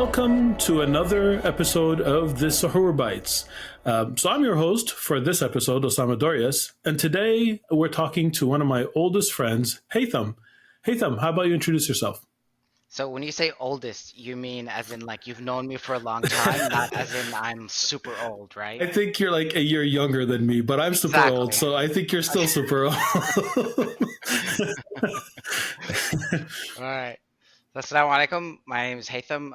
welcome to another episode of the Suhoor Bites. So I'm your host for this episode, Osama Dorias, and today we're talking to one of my oldest friends, Hytham. Hytham, how about you introduce yourself? So when you say oldest, you mean as in like you've known me for a long time, not as in I'm super old, right? I think you're like a year younger than me, but I'm super old, Exactly. so I think you're still super old. All right. Assalamu alaikum. My name is Haytham.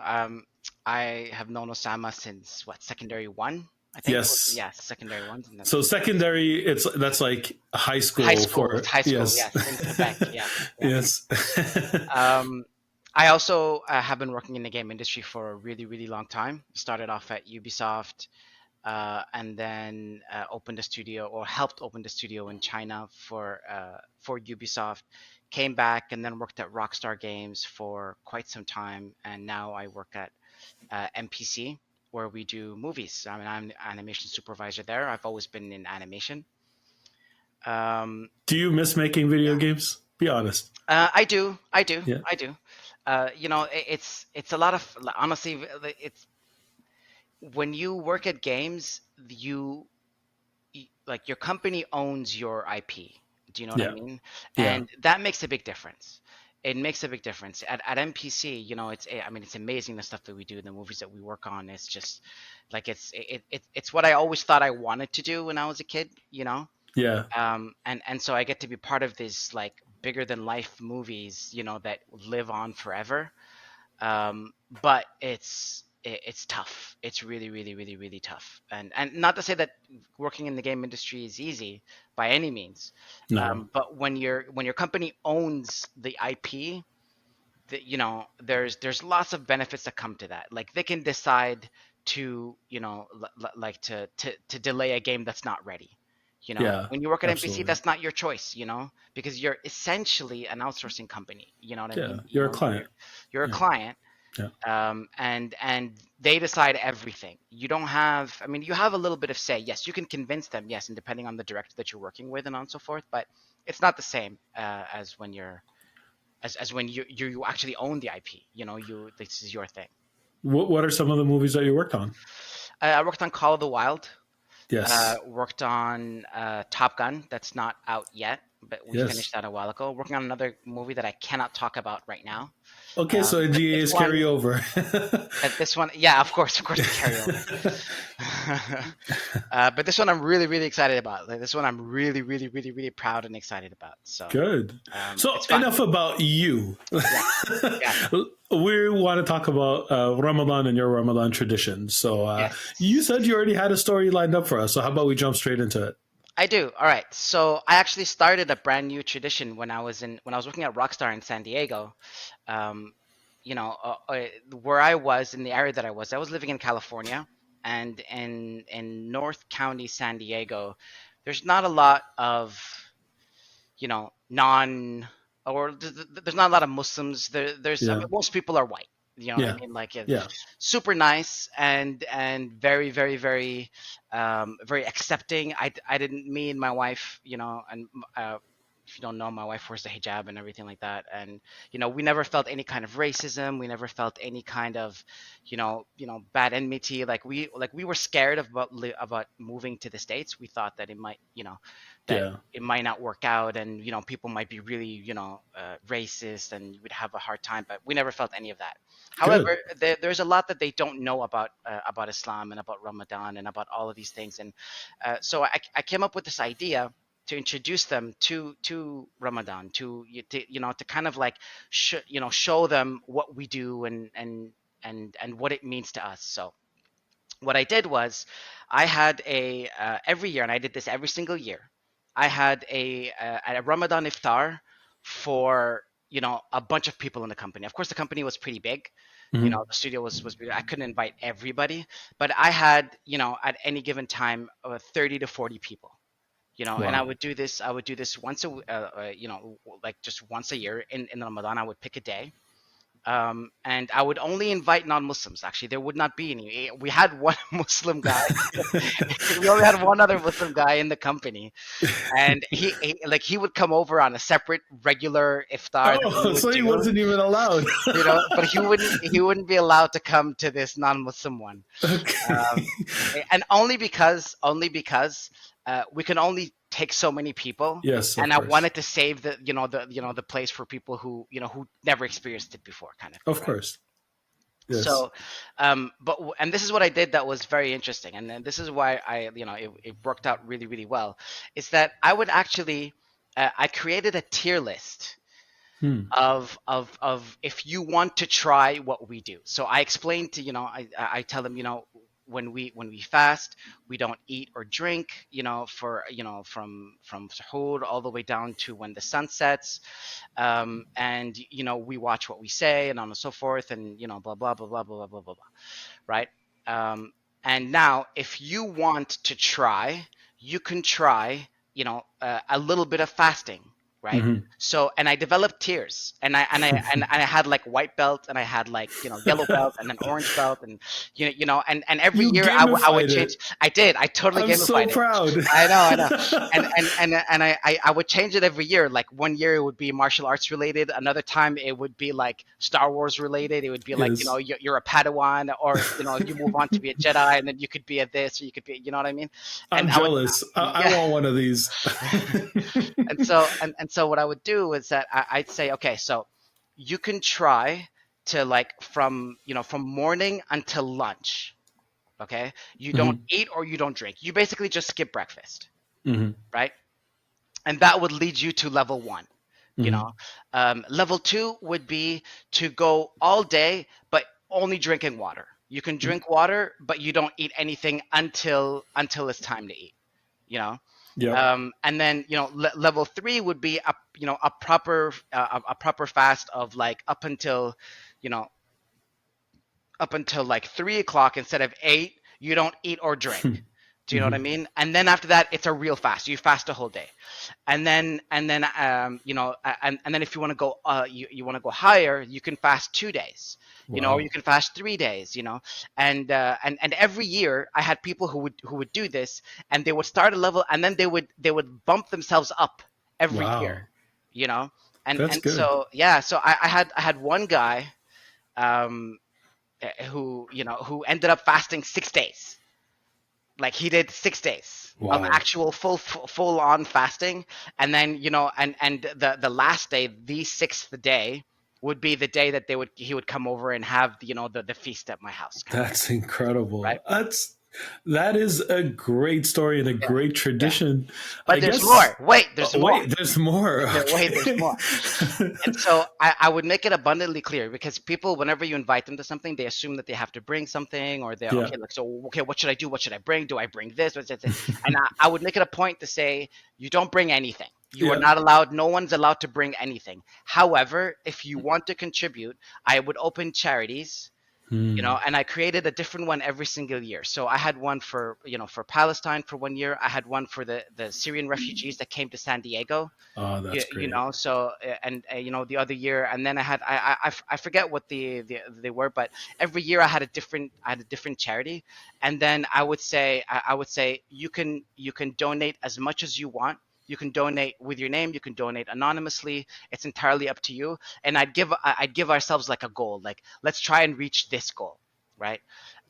I have known Osama since what, secondary one, I think. Yes. Yeah, secondary one. And So secondary, that's like high high school school. for It's high school, yes, yes, in Quebec. Yeah, yeah. yes. Um, I also have been working in the game industry for a really, really long time. Started off at Ubisoft, and then opened a studio or helped open the studio in China for Ubisoft. Came back and then worked at Rockstar Games for quite some time, and now I work at MPC where we do movies. I mean, I'm the animation supervisor there. I've always been in animation. Um, Do you miss making video yeah, games? Be honest. I do, I do, Yeah. I do. It's a lot of honestly, it's when you work at games, like your company owns your IP. Do you know what I Yeah. mean? Yeah. And that makes a big difference. It makes a big difference. At MPC, I mean, it's amazing the stuff that we do, the movies that we work on. It's just like it's what I always thought I wanted to do when I was a kid, Yeah. and so I get to be part of these like bigger than life movies, that live on forever. But it's tough. It's really, really, really, really tough. And not to say that working in the game industry is easy by any means. No. But when your company owns the IP, there's lots of benefits that come to that. Like they can decide to like to delay a game that's not ready. Yeah. When you work at NPC, Absolutely. that's not your choice, because you're essentially an outsourcing company. You know what I Yeah. mean? You're a You're client. you're a Yeah. client, Yeah. and they decide everything. You don't have, I mean, you have a little bit of say. Yes, you can convince them. Yes, and depending on the director that you're working with and on so forth, but it's not the same as when you actually own the IP. This is your thing. What are some of the movies that you worked on? I worked on Call of the Wild. Yes. Worked on Top Gun. That's not out yet, but we Yes. finished that a while ago. Working on another movie that I cannot talk about right now. Okay, so But NDA this is one, carryover. yeah, of course, the carryover. But this one I'm really, really excited about. Like, this one I'm really, really, really, really proud and excited about. So Good. So it's fun. enough about you. Yeah, yeah, We want to talk about Ramadan and your Ramadan tradition. So you yes. said you already had a story lined up for us. So how about we jump straight into it? I do. All right. So I actually started a brand new tradition when I was working at Rockstar in San Diego. Um, where I was in the area that I was living in California, and in North County, San Diego, there's not a lot of non or there's not a lot of Muslims. I Yeah. mean, most people are white. You know what I Yeah. mean? Like Yeah. super nice and very, very, very, very accepting. I didn't, me and my wife, and if you don't know, my wife wears the hijab and everything like that, and we never felt any kind of racism. We never felt any kind of bad enmity. Like we were scared about moving to the States. We thought that it might that Yeah. it might not work out, and people might be really racist, and you would have a hard time, but we never felt any of that. Good. However, there's a lot that they don't know about Islam and about Ramadan and about all of these things, and so I came up with this idea to introduce them to Ramadan, to kind of like show them what we do and what it means to us. So what I did was I had every year, and I did this every single year. I had a Ramadan Iftar for a bunch of people in the company. Of course, the company was pretty big. Hmm. The studio was big. I couldn't invite everybody, but I had at any given time 30 to 40 people. And I Wow. would do this. I would do this once like just once a year in Ramadan. I would pick a day, And I would only invite non-Muslims. Actually, there would not be any. We had one Muslim guy. We only had one other Muslim guy in the company, and he would come over on a separate regular iftar that we Oh, would so he do, wasn't even allowed. but he wouldn't be allowed to come to this non-Muslim one. Okay. Um, and only because we can only take so many people, Yes, of and I course. wanted to save the place for people who never experienced it before, kind of thing, Of right? course. Yes. So, and this is what I did that was very interesting, and then this is why it worked out really, really well, is that I would actually I created a tier list Hmm. of if you want to try what we do. So I explained to I tell them, when we fast, we don't eat or drink, for from suhoor all the way down to when the sun sets, and we watch what we say and on and so forth, and blah blah blah blah blah blah blah blah blah, right? Um, and now, if you want to try, you can try, a little bit of fasting, right? Hmm. So, and I developed tiers, and I had like white belt, and I had like yellow belt, and then orange belt, and and every You year I would gamified change. it. I did. I totally I'm so gamified it. proud. I know, and I would change it every year. Like one year it would be martial arts related, another time it would be like Star Wars related. It would be like Yes. you're a Padawan, or you move on to be a Jedi, and then you could be a this, or you could be, you know what I mean? And I'm I would, jealous. I yeah. want one of these. And so what I would do is that I'd say, okay, so you can try to, like, from morning until lunch. Okay, you don't Hmm. eat or you don't drink. You basically just skip breakfast, Hmm. right? And that would lead you to level one. You Hmm. know, level two would be to go all day, but only drinking water. You can drink water, but you don't eat anything until it's time to eat. You know, Yep. and then level three would be a proper fast of, like, you know up until like 3 o'clock instead of 8. You don't eat or drink. Do you know what I Hmm. mean? And then after that, it's a real fast. You fast a whole day, and then if you want to go, you want to go higher, you can fast 2 days, or you Wow. can fast 3 days, and every year I had people who would do this, and they would start a level, and then they would bump themselves up every year, Wow. you know, and That's and good. so yeah, so I had one guy, um, who ended up fasting 6 days. Like, he did 6 days of Wow. actual full on fasting, and then and the last day, the sixth day, would be the day that he would come over and have the feast at my house, kind of thing, That's incredible. right? That is a great story and a Yeah, great yeah. tradition. I But there's guess. more. Wait, there's more. Wait, there's more. There's Okay. more. And so I would make it abundantly clear, because people, whenever you invite them to something, they assume that they have to bring something, or they're Yeah. okay. Like, so, okay, what should I do? What should I bring? Do I bring this? What's this? And I would make it a point to say, you don't bring anything. You are Yeah. not allowed. No one's allowed to bring anything. However, if you want to contribute, I would open charities, Hmm. and I created a different one every single year. So I had one for Palestine for one year. I had one for the Syrian refugees that came to San Diego. Oh, you, that's you great. know so and the other year, and then I forget what they were, but every year I had a different charity. And then I would say, you can donate as much as you want. You can donate with your name, you can donate anonymously. It's entirely up to you. And I'd give ourselves like a goal, like, let's try and reach this goal, right?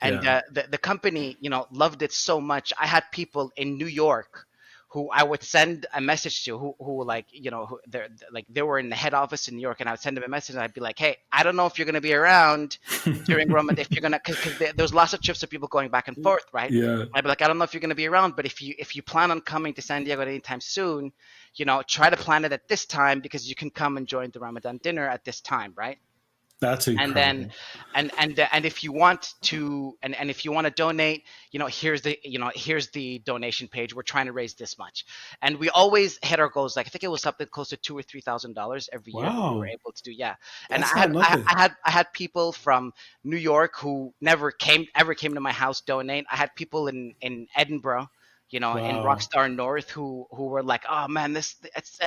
And Yeah. the company, loved it so much. I had people in New York who I would send a message to, who like, who they were in the head office in New York, and I would send them a message, and I'd be like, hey, I don't know if you're going to be around during Ramadan, if you're going to, because there's lots of trips of people going back and forth, right? Yeah. I'd be like, I don't know if you're going to be around, but if you plan on coming to San Diego at any time soon, try to plan it at this time, because you can come and join the Ramadan dinner at this time, right? That's And then, incredible. and if you want to, and if you want to donate, here's the donation page. We're trying to raise this much, and we always hit our goals. Like, I think it was something close to $2,000 or $3,000 every year that we were Wow. able to do. Yeah. And That's not nothing. I had people from New York who never ever came to my house donate. I had people in Edinburgh in Wow. Rockstar North, who were like, oh man, it's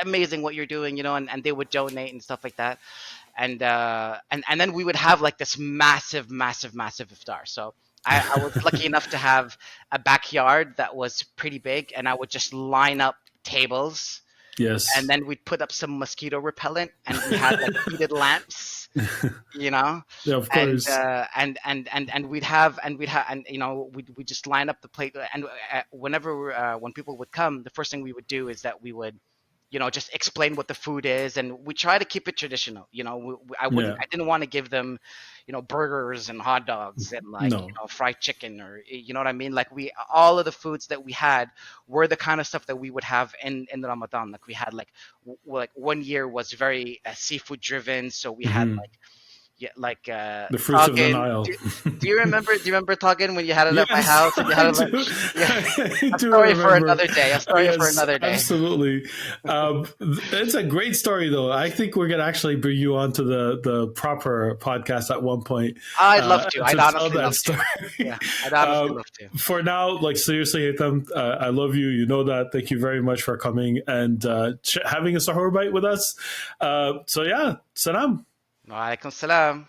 amazing what you're doing, and they would donate and stuff like that. And then we would have like this massive, massive, massive iftar. So I was lucky enough to have a backyard that was pretty big, and I would just line up tables, and Yes. then we'd put up some mosquito repellent, and we had like heated lamps, you know Yeah, of and course. we'd just line up the plate, and whenever when people would come, the first thing we would do is that we would just explain what the food is, and we try to keep it traditional. Yeah. I didn't want to give them burgers and hot dogs and like No. fried chicken, or you know what I mean. Like, we all of the foods that we had were the kind of stuff that we would have in Ramadan. Like, we had like like one year was very seafood driven, so we had Hmm. like, yeah, like The fruits of the tagin. Nile. Do you remember tagin when you had it at my Yes, house and you had I it like, do. yeah, I a do story for remember. another day. A story for Yes, another day. absolutely. It's a great story, though. I think we're gonna actually bring you onto the proper podcast at one point I'd love to. I'd to tell honestly that love to. story. Yeah, I'd honestly um, love to. for now, like seriously, Hytham, I love you. You know that. Thank you very much for coming and having a sahur bite with us. So yeah, salam. Wa alaikum salam.